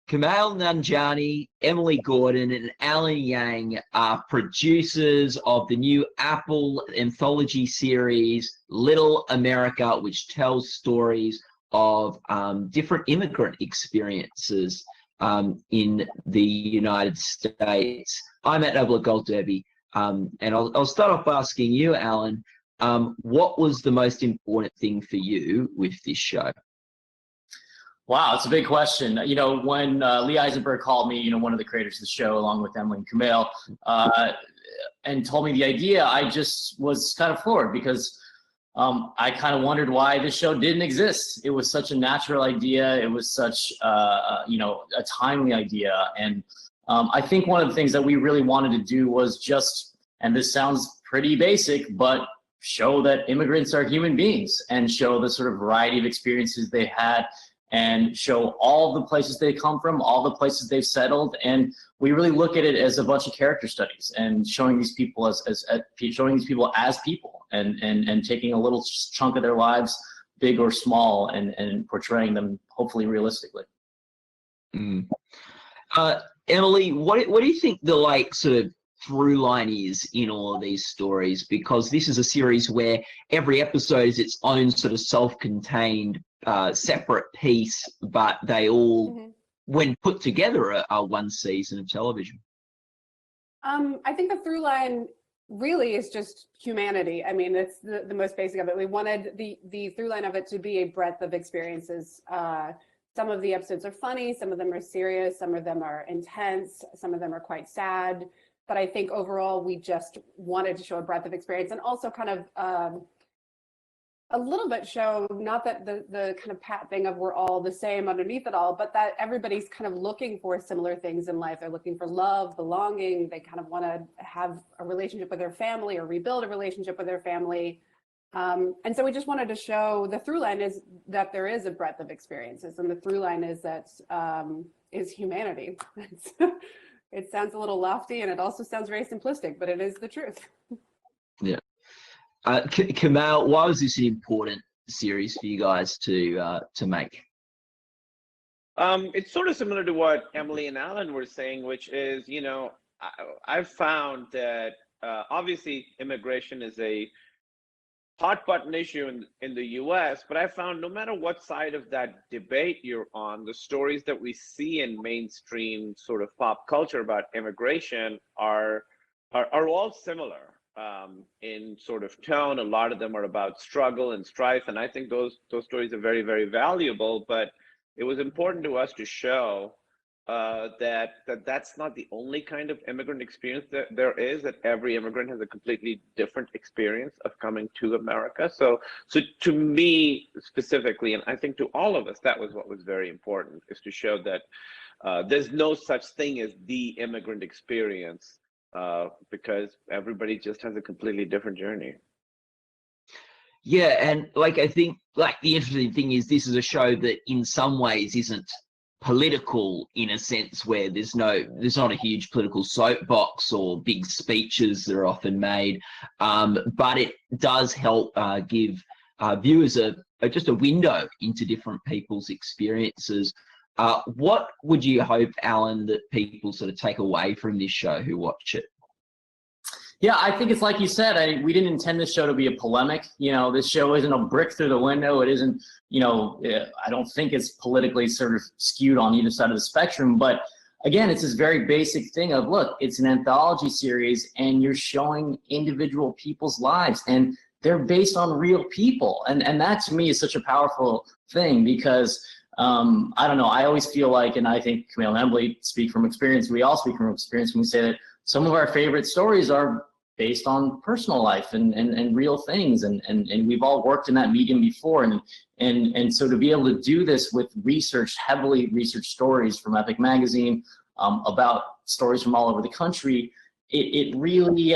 Kumail Nanjiani, Emily Gordon, and Alan Yang are producers of the new Apple anthology series Little America, which tells stories of different immigrant experiences in the United States. I'm at Noble Gold Derby, and I'll start off by asking you, Alan, what was the most important thing for you with this show? Wow, it's a big question. You know, when Lee Eisenberg called me, one of the creators of the show, along with Emily and Kumail, and told me the idea, I just was kind of floored because I kind of wondered why this show didn't exist. It was such a natural idea. It was such, a timely idea. And I think one of the things that we really wanted to do was just, and this sounds pretty basic, but show that immigrants are human beings and show the sort of variety of experiences they had, and show all the places they come from, all the places they've settled. And we really look at it as a bunch of character studies and showing these people as people and taking a little chunk of their lives, big or small, and portraying them hopefully realistically. Emily, what do you think the sort of through line is in all of these stories? Because this is a series where every episode is its own sort of self-contained separate piece, but they all, when put together, are one season of television. I think the through line really is just humanity. I mean, it's the most basic of it. We wanted the through line of it to be a breadth of experiences. Some of the episodes are funny, some of them are serious, some of them are intense, some of them are quite sad. But I think overall, we just wanted to show a breadth of experience, and also kind of a little bit show, not that the kind of pat thing of we're all the same underneath it all, but that everybody's kind of looking for similar things in life. They're looking for love, belonging. They kind of want to have a relationship with their family or rebuild a relationship with their family. And so we just wanted to show the through line is that there is a breadth of experiences, and the through line is that is humanity. It sounds a little lofty, and it also sounds very simplistic, but it is the truth. Yeah. Kumail, why was this an important series for you guys to make? It's sort of similar to what Emily and Alan were saying, which is, I've found that obviously immigration is a hot button issue in the US, but I found no matter what side of that debate you're on, the stories that we see in mainstream sort of pop culture about immigration are all similar in sort of tone. A lot of them are about struggle and strife, and I think those stories are very, very valuable. But it was important to us to show that's not the only kind of immigrant experience that there is, that every immigrant has a completely different experience of coming to America. So to me specifically, and I think to all of us, that was what was very important, is to show that there's no such thing as the immigrant experience, because everybody just has a completely different journey. Yeah, and I think the interesting thing is this is a show that in some ways isn't political, in a sense where there's not a huge political soapbox or big speeches that are often made, but it does help give viewers just a window into different people's experiences. What would you hope, Alan, that people sort of take away from this show who watch it? Yeah, I think it's like you said, we didn't intend this show to be a polemic. This show isn't a brick through the window. It isn't, I don't think it's politically sort of skewed on either side of the spectrum. But again, it's this very basic thing of, look, it's an anthology series and you're showing individual people's lives, and they're based on real people. And that to me is such a powerful thing, because I don't know, I always feel like, and I think Kumail and Emily speak from experience, we all speak from experience when we say that some of our favorite stories are based on personal life and real things, and we've all worked in that medium before, and so to be able to do this with heavily researched stories from Epic Magazine, about stories from all over the country, it really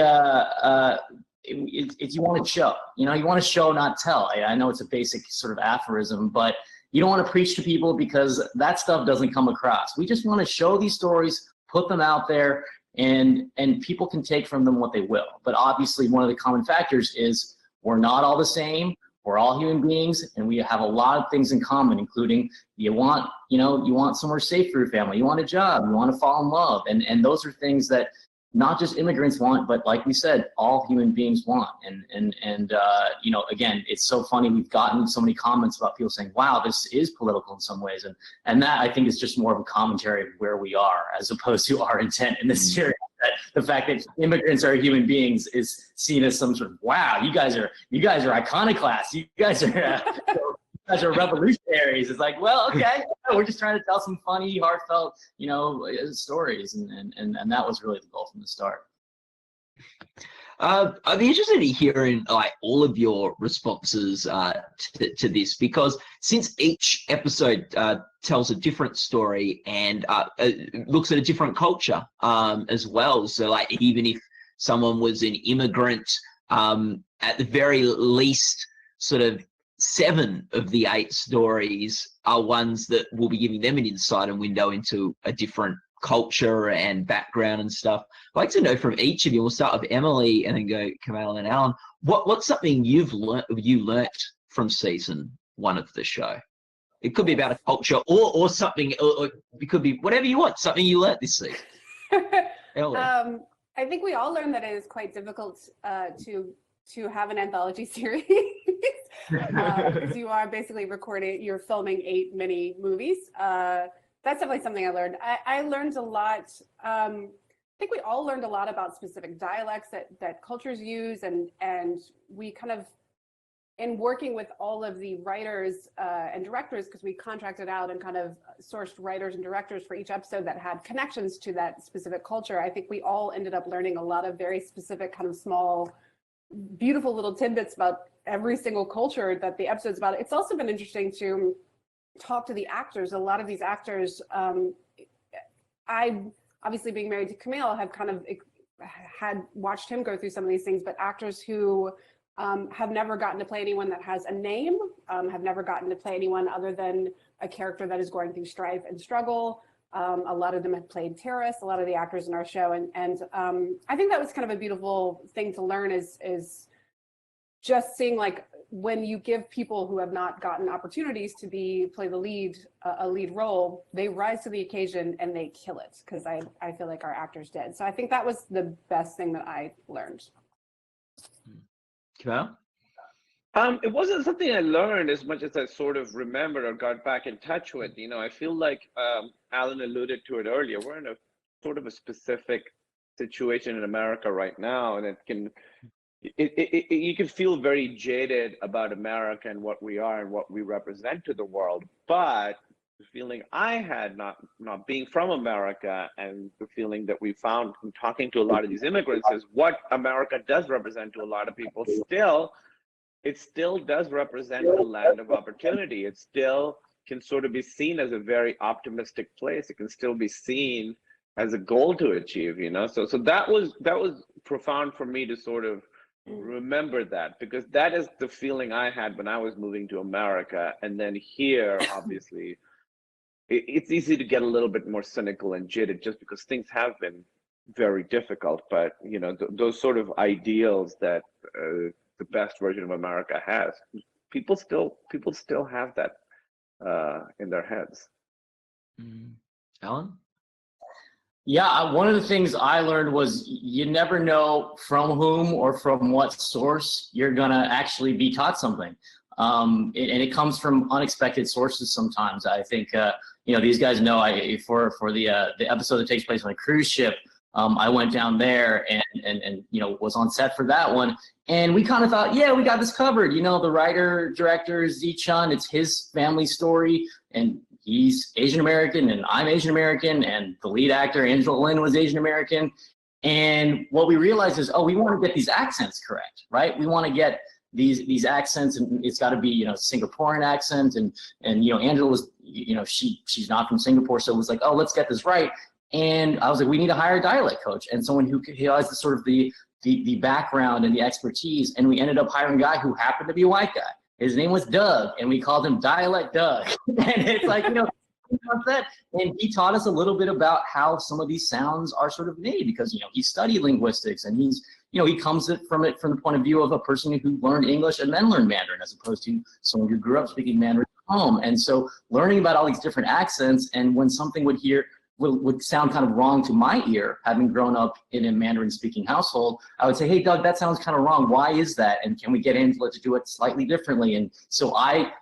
you want to show, you want to show, not tell. I know it's a basic sort of aphorism, but you don't want to preach to people, because that stuff doesn't come across. We just want to show these stories, put them out there, and people can take from them what they will. But obviously, one of the common factors is we're not all the same. we're all human beings, and we have a lot of things in common, including you want somewhere safe for your family, you want a job, you want to fall in love, and those are things that not just immigrants want, but like we said, all human beings want. And again, it's so funny. We've gotten so many comments about people saying, wow, this is political in some ways. And that, I think, is just more of a commentary of where we are as opposed to our intent in this series. That the fact that immigrants are human beings is seen as some sort of, wow, you guys are iconoclasts. You guys are revolutionaries. It's like, well, okay, we're just trying to tell some funny, heartfelt, stories, and that was really the goal from the start. I'd be interested in hearing all of your responses to this, because since each episode tells a different story and looks at a different culture as well. So even if someone was an immigrant, at the very least, sort of 7 of the 8 stories are ones that will be giving them an insight and window into a different culture and background and stuff. I'd like to know from each of you. We'll start with Emily and then go Kumail and Alan. What's something you learnt from season 1 of the show? It could be about a culture or something, or it could be whatever you want. Something you learnt this season. I think we all learned that it is quite difficult to have an anthology series. Because you are basically you're filming 8 mini movies. That's definitely something I learned. I learned a lot. I think we all learned a lot about specific dialects that cultures use, and we kind of, in working with all of the writers and directors, because we contracted out and kind of sourced writers and directors for each episode that had connections to that specific culture. I think we all ended up learning a lot of very specific, kind of small, beautiful little tidbits about every single culture that the episode's about. It's also been interesting to talk to the actors. A lot of these actors, I obviously, being married to Kumail, have kind of had watched him go through some of these things, but actors who have never gotten to play anyone that has a name, have never gotten to play anyone other than a character that is going through strife and struggle. A lot of them have played terrorists, a lot of the actors in our show. And I think that was kind of a beautiful thing to learn, is just seeing, like, when you give people who have not gotten opportunities to play the lead, a lead role, they rise to the occasion and they kill it, because I feel like our actors did. So I think that was the best thing that I learned. Kumail? It wasn't something I learned as much as I sort of remembered or got back in touch with. I feel like Alan alluded to it earlier. We're in a sort of a specific situation in America right now, and you can feel very jaded about America and what we are and what we represent to the world. But the feeling I had, not being from America, and the feeling that we found from talking to a lot of these immigrants, is what America does represent to a lot of people it still does represent a land of opportunity. It still can sort of be seen as a very optimistic place. It can still be seen as a goal to achieve, So that was profound for me to sort of remember that, because that is the feeling I had when I was moving to America. And then here, obviously, it's easy to get a little bit more cynical and jaded just because things have been very difficult. But, those sort of ideals that the best version of America has, people still have that in their heads. Alan? Yeah, one of the things I learned was you never know from whom or from what source you're gonna actually be taught something, and it comes from unexpected sources sometimes. I think these guys know. For the episode that takes place on a cruise ship, I went down there and was on set for that one, and we kind of thought, yeah, we got this covered. The writer director Z Chun, it's his family story, and he's Asian American and I'm Asian American, and the lead actor, Angela Lin, was Asian American. And what we realized is, we want to get these accents correct, right? We want to get these accents, and it's got to be, Singaporean accent. And Angela was, she's not from Singapore. So it was like, let's get this right. And I was like, we need to hire a dialect coach and someone who has the sort of the background and the expertise. And we ended up hiring a guy who happened to be a white guy. His name was Doug, and we called him Dialect Doug. And it's like, and he taught us a little bit about how some of these sounds are sort of made, because, he studied linguistics, and he's he comes from it from the point of view of a person who learned English and then learned Mandarin, as opposed to someone who grew up speaking Mandarin at home. And so learning about all these different accents, and when something would sound kind of wrong to my ear, having grown up in a Mandarin speaking household, I would say, hey, Doug, that sounds kind of wrong. Why is that? And can we get in, let's do it slightly differently? And so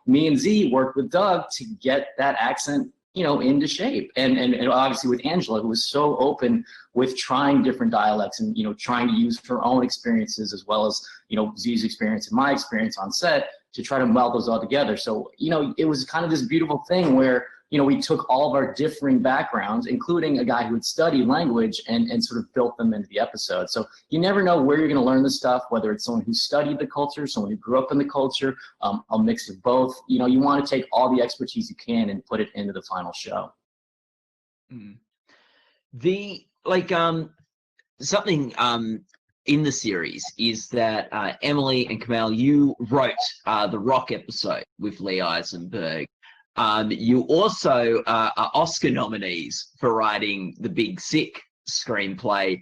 me and Z worked with Doug to get that accent, into shape. And obviously with Angela, who was so open with trying different dialects and, trying to use her own experiences as well as, Z's experience and my experience on set to try to meld those all together. So, it was kind of this beautiful thing where, we took all of our differing backgrounds, including a guy who had studied language, and sort of built them into the episode. So you never know where you're going to learn this stuff, whether it's someone who studied the culture, someone who grew up in the culture, a mix of both. You want to take all the expertise you can and put it into the final show. Mm. Something in the series is that Emily and Kumail, you wrote the Rock episode with Lee Eisenberg. You also are Oscar nominees for writing the Big Sick screenplay.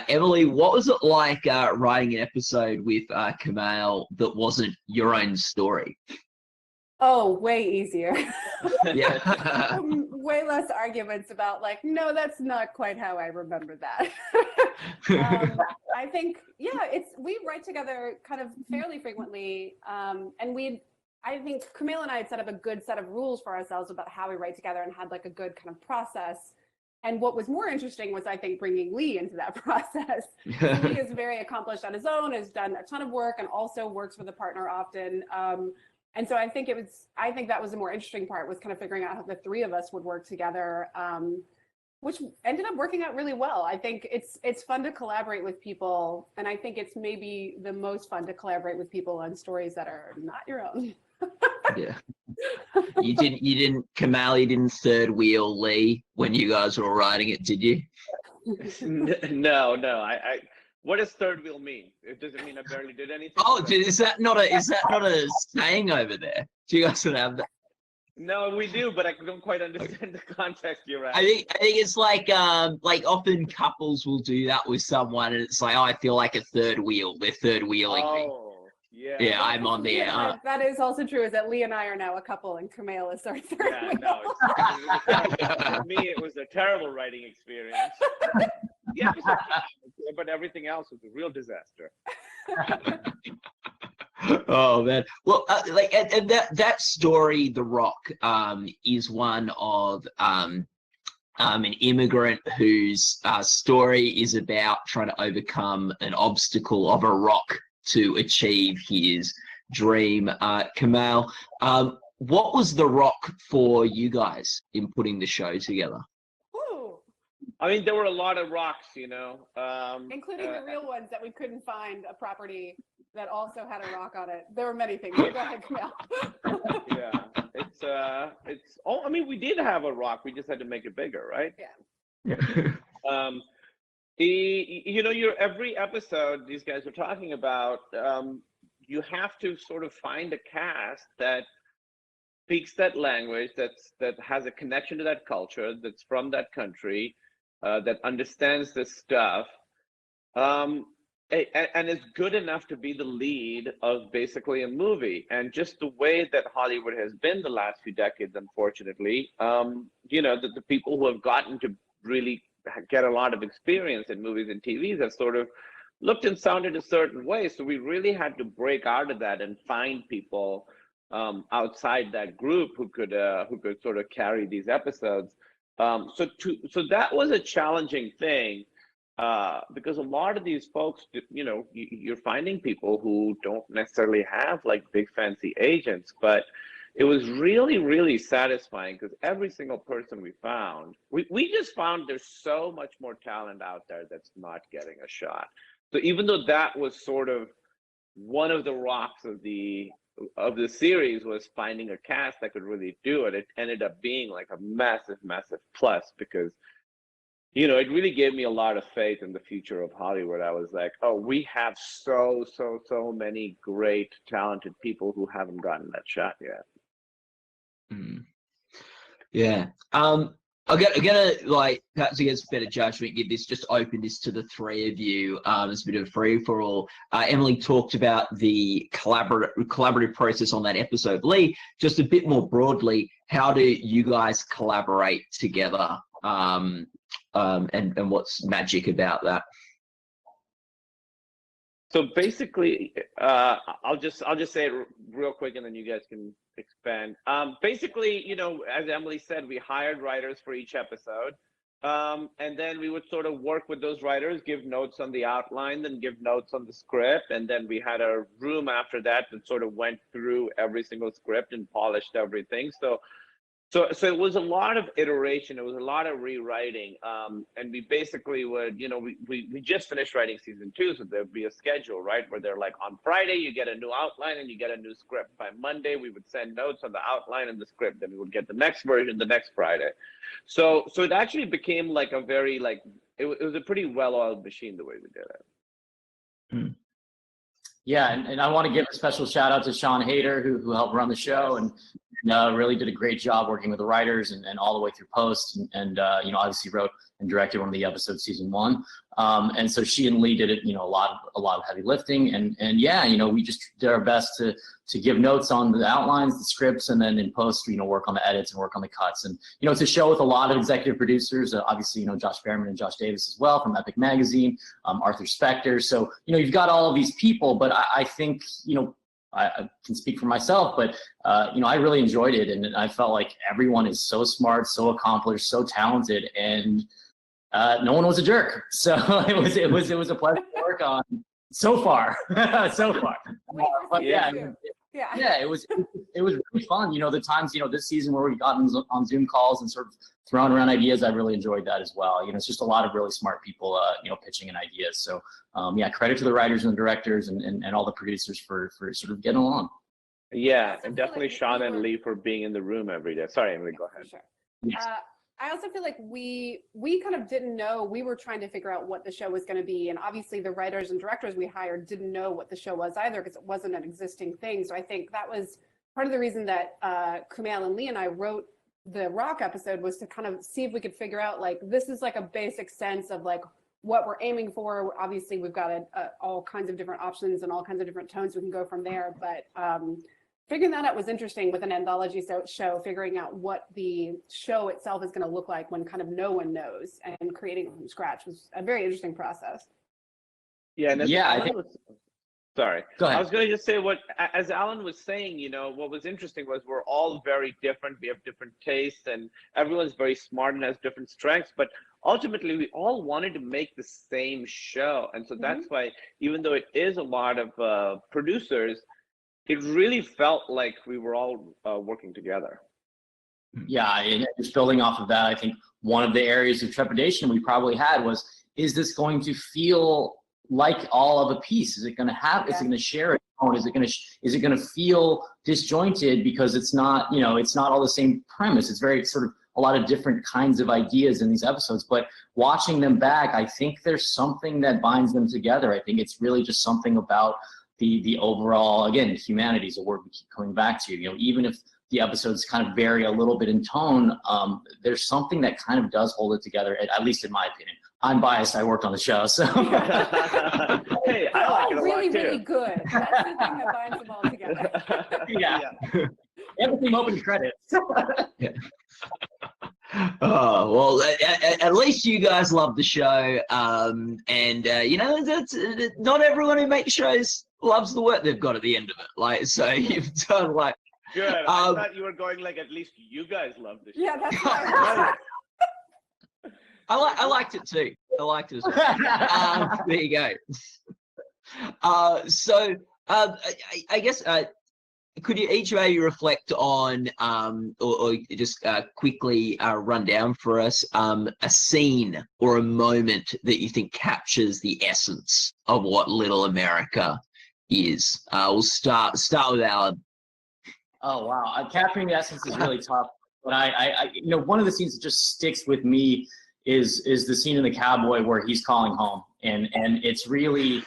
Emily, what was it like writing an episode with Kumail that wasn't your own story? Oh, way easier. Yeah. Way less arguments about no, that's not quite how I remember that. I think, we write together kind of fairly frequently. I think Kumail and I had set up a good set of rules for ourselves about how we write together and had a good kind of process. And what was more interesting was, I think, bringing Lee into that process. Lee is very accomplished on his own, has done a ton of work, and also works with a partner often. And so I think that was the more interesting part, was kind of figuring out how the three of us would work together, which ended up working out really well. I think it's fun to collaborate with people, and I think it's maybe the most fun to collaborate with people on stories that are not your own. Yeah. Kumail, you didn't third wheel Lee when you guys were writing it, did you? No. What does third wheel mean? Does it mean I barely did anything? Oh, is that not a saying over there? Do you guys not have that? No, we do, but I don't quite understand the context you're at. I think it's like often couples will do that with someone, and it's like, oh, I feel like a third wheel. They're third wheeling me. Oh, yeah. Yeah, I'm on the air. That is also true, is that Lee and I are now a couple, and Kumail is our third wheel. No, for me, it was a terrible writing experience. Yeah, but everything else was a real disaster. Oh man, well, and that story, The Rock, is one of an immigrant whose story is about trying to overcome an obstacle of a rock to achieve his dream. Kumail, what was The Rock for you guys in putting the show together? I mean, there were a lot of rocks, including the real ones that we couldn't find a property that also had a rock on it. There were many things. Go ahead, Kumail. Yeah, I mean, we did have a rock. We just had to make it bigger, right? Yeah. Your every episode these guys are talking about, you have to sort of find a cast that speaks that language, that has a connection to that culture, that's from that country, that understands this stuff, and is good enough to be the lead of basically a movie. And just the way that Hollywood has been the last few decades, unfortunately, the people who have gotten to really get a lot of experience in movies and TVs have sort of looked and sounded a certain way. So we really had to break out of that and find people outside that group who could sort of carry these episodes. So that was a challenging thing, because a lot of these folks, you're finding people who don't necessarily have big fancy agents, but it was really, really satisfying, because every single person we found, we just found there's so much more talent out there that's not getting a shot. So even though that was sort of one of the rocks of the series, was finding a cast that could really do it, it ended up being a massive plus, because it really gave me a lot of faith in the future of Hollywood. I was like, oh, we have so many great talented people who haven't gotten that shot yet. Yeah. I'm gonna like, perhaps against better judgment, give this, just open this to the three of you as a bit of a free for all. Emily talked about the collaborative process on that episode. Lee, just a bit more broadly, how do you guys collaborate together, and what's magic about that? So basically, I'll just say it real quick, and then you guys can expand. Basically, you know, as Emily said, we hired writers for each episode, and then we would sort of work with those writers, give notes on the outline, then give notes on the script, and then we had a room after that that sort of went through every single script and polished everything. So it was a lot of iteration. It was a lot of rewriting. And we basically would, you know, we just finished writing season 2, so there'd be a schedule, right? Where they're like, on Friday, you get a new outline and you get a new script. By Monday, we would send notes on the outline and the script. Then we would get the next version the next Friday. So it actually became like a very, like, it was a pretty well-oiled machine the way we did it. Mm. Yeah, and I want to give a special shout out to Sean Hayter, who helped run the show and really did a great job working with the writers and all the way through post, and you know, obviously wrote and directed one of the episodes season 1. And so she and Lee did it, you know, a lot of heavy lifting, and yeah, you know, we just did our best to give notes on the outlines, the scripts, and then in post, you know, work on the edits and work on the cuts. And you know, it's a show with a lot of executive producers, obviously, you know, Josh Behrman and Josh Davis as well from Epic Magazine, Arthur Spector. So you know, you've got all of these people, but I think, you know, I can speak for myself, but you know, I really enjoyed it, and I felt like everyone is so smart, so accomplished, so talented, and no one was a jerk. So it was a pleasure to work on so far, so far. But yeah, it was really fun. You know, the times, you know, this season where we got on Zoom calls and sort of throwing around ideas, I really enjoyed that as well. You know, it's just a lot of really smart people, you know, pitching in ideas. So yeah, credit to the writers and the directors and all the producers for sort of getting along. Yeah, and definitely Sean and Lee for being in the room every day. Sorry, Emily, go ahead. Sure. Yes. I also feel like we kind of didn't know. We were trying to figure out what the show was going to be, and obviously the writers and directors we hired didn't know what the show was either, because it wasn't an existing thing. So I think that was part of the reason that Kumail and Lee and I wrote the Rock episode, was to kind of see if we could figure out, like, this is like a basic sense of like what we're aiming for. Obviously, we've got all kinds of different options and all kinds of different tones we can go from there, but figuring that out was interesting with an anthology show, figuring out what the show itself is going to look like when kind of no one knows, and creating it from scratch was a very interesting process. Yeah, and sorry. Go ahead. I was going to just say, as Alan was saying, you know, what was interesting was we're all very different. We have different tastes, and everyone's very smart and has different strengths. But ultimately, we all wanted to make the same show, and so that's why, even though it is a lot of producers, it really felt like we were all working together. Yeah, and just building off of that, I think one of the areas of trepidation we probably had was, is this going to feel like all of a piece? Is it going to have? Is it going to share its own? Is it going to feel disjointed because it's not, you know, it's not all the same premise? It's very sort of a lot of different kinds of ideas in these episodes. But watching them back, I think there's something that binds them together. I think it's really just something about the overall, again, humanity is a word we keep coming back to. You know, even if the episodes kind of vary a little bit in tone, there's something that kind of does hold it together, at least in my opinion. I'm biased. I worked on the show, so. Hey, I like it a really, lot too. really good. That's the thing that binds them all together. Yeah. Everything open credits. Yeah. Oh, well, at least you guys love the show. And you know, that's not everyone who makes shows loves the work they've got at the end of it. Like, so you've done like. Good. I thought you were going like, at least you guys love the show. Yeah, that's what I was I liked it too. I liked it as well. There you go. So I guess could you each maybe reflect on or just quickly run down for us a scene or a moment that you think captures the essence of what Little America is? We'll start with Alan. Oh wow, capturing the essence is really tough. But I you know, one of the scenes that just sticks with me is the scene in The Cowboy where he's calling home, and it's really,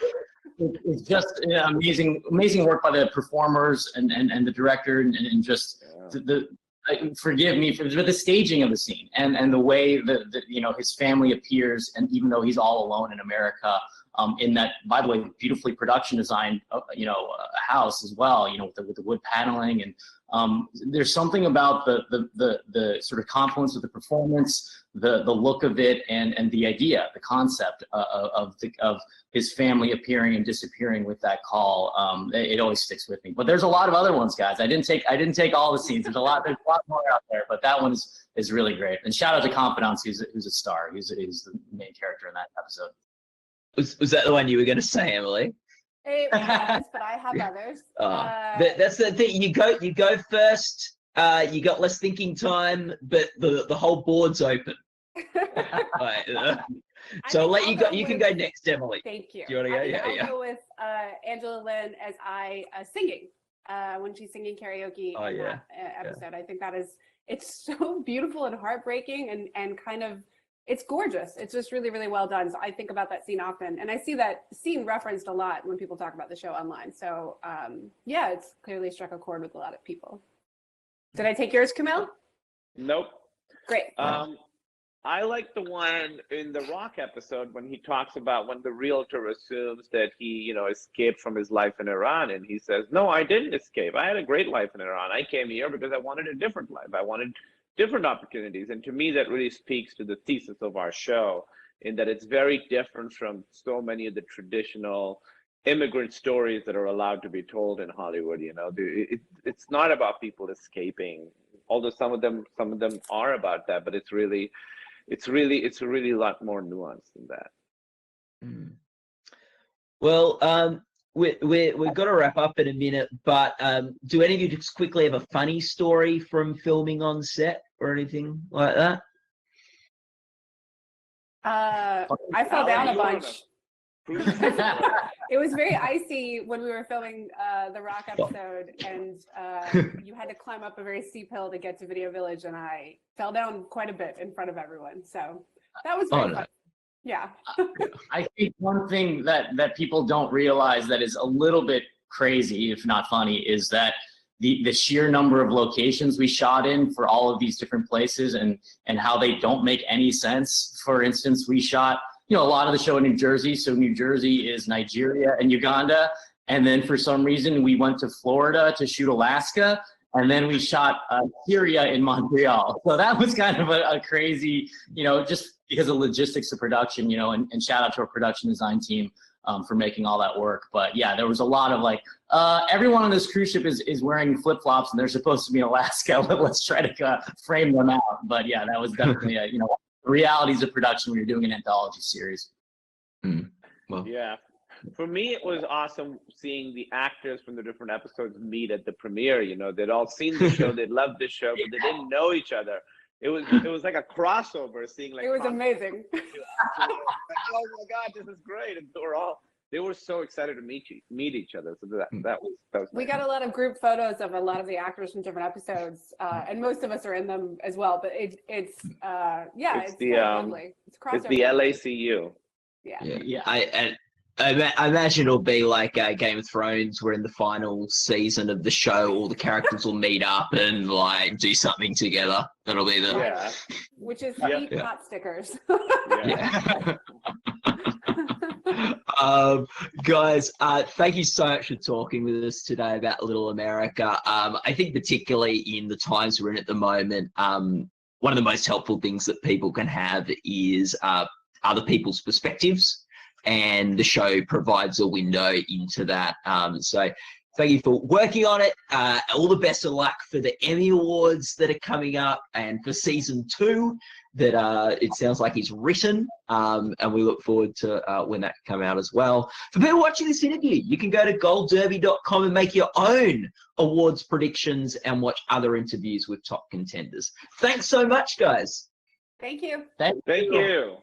it's just amazing work by the performers and the director and just the forgive me for the staging of the scene and the way that you know, his family appears, and even though he's all alone in America, in that, by the way, beautifully production designed, you know, house as well, you know, with the wood paneling, and there's something about the sort of confluence of the performance, the look of it, and the idea, the concept of his family appearing and disappearing with that call. It always sticks with me. But there's a lot of other ones, guys. I didn't take all the scenes. There's a lot more out there, but that one is really great. And shout out to Confidence, who's a star. He's the main character in that episode. Was that the one you were going to say, Emily? It was, but I have others. That's the thing. You go first. You got less thinking time, but the whole board's open. Right, so I'll let you go. You can go next, Emily. Thank you. Do you want to go? I'll go with Angela Lynn as singing when she's singing karaoke in that episode. I think it's so beautiful and heartbreaking and kind of, it's gorgeous. It's just really, really well done. So I think about that scene often, and I see that scene referenced a lot when people talk about the show online. So yeah, it's clearly struck a chord with a lot of people. Did I take yours, Kumail? Nope. Great. I like the one in the Rock episode when he talks about when the realtor assumes that he, you know, escaped from his life in Iran, and he says, "No, I didn't escape. I had a great life in Iran. I came here because I wanted a different life. I wanted different opportunities." And to me, that really speaks to the thesis of our show, in that it's very different from so many of the traditional immigrant stories that are allowed to be told in Hollywood. You know, it's not about people escaping, although some of them are about that, but it's really a lot more nuanced than that. Well, we've got to wrap up in a minute, but do any of you just quickly have a funny story from filming on set or anything like that? I fell down a bunch. It was very icy when we were filming the Rock episode, and you had to climb up a very steep hill to get to Video Village, and I fell down quite a bit in front of everyone. So that was very fun. Yeah. I think one thing that people don't realize that is a little bit crazy, if not funny, is that the sheer number of locations we shot in for all of these different places, and how they don't make any sense. For instance, we shot, you know, a lot of the show in New Jersey. So New Jersey is Nigeria and Uganda. And then for some reason we went to Florida to shoot Alaska. And then we shot Syria in Montreal. So that was kind of a crazy, you know, just because of logistics of production, you know, and shout out to our production design team for making all that work. But yeah, there was a lot of like, everyone on this cruise ship is wearing flip-flops and they're supposed to be in Alaska. Let's try to frame them out. But yeah, that was definitely you know, realities of production when you're doing an anthology series. Well, yeah, for me it was awesome seeing the actors from the different episodes meet at the premiere. You know, they'd all seen the show, they loved the show, but they didn't know each other. It was like a crossover, seeing like, it was amazing. Like, oh my God, this is great. And they were so excited to meet each other. So that was we got a lot of group photos of a lot of the actors from different episodes, and most of us are in them as well. But it's the LACU. Yeah. I imagine it'll be like Game of Thrones, where in the final season of the show, all the characters will meet up and like do something together. That'll be which is eat pot stickers. Guys, thank you so much for talking with us today about Little America. I think particularly in the times we're in at the moment, one of the most helpful things that people can have is other people's perspectives, and the show provides a window into that. So thank you for working on it. All the best of luck for the Emmy Awards that are coming up, and for season 2 that it sounds like is written, and we look forward to when that can come out as well. For people watching this interview, you can go to goldderby.com and make your own awards predictions and watch other interviews with top contenders. Thanks so much, guys. Thank you. Thank you.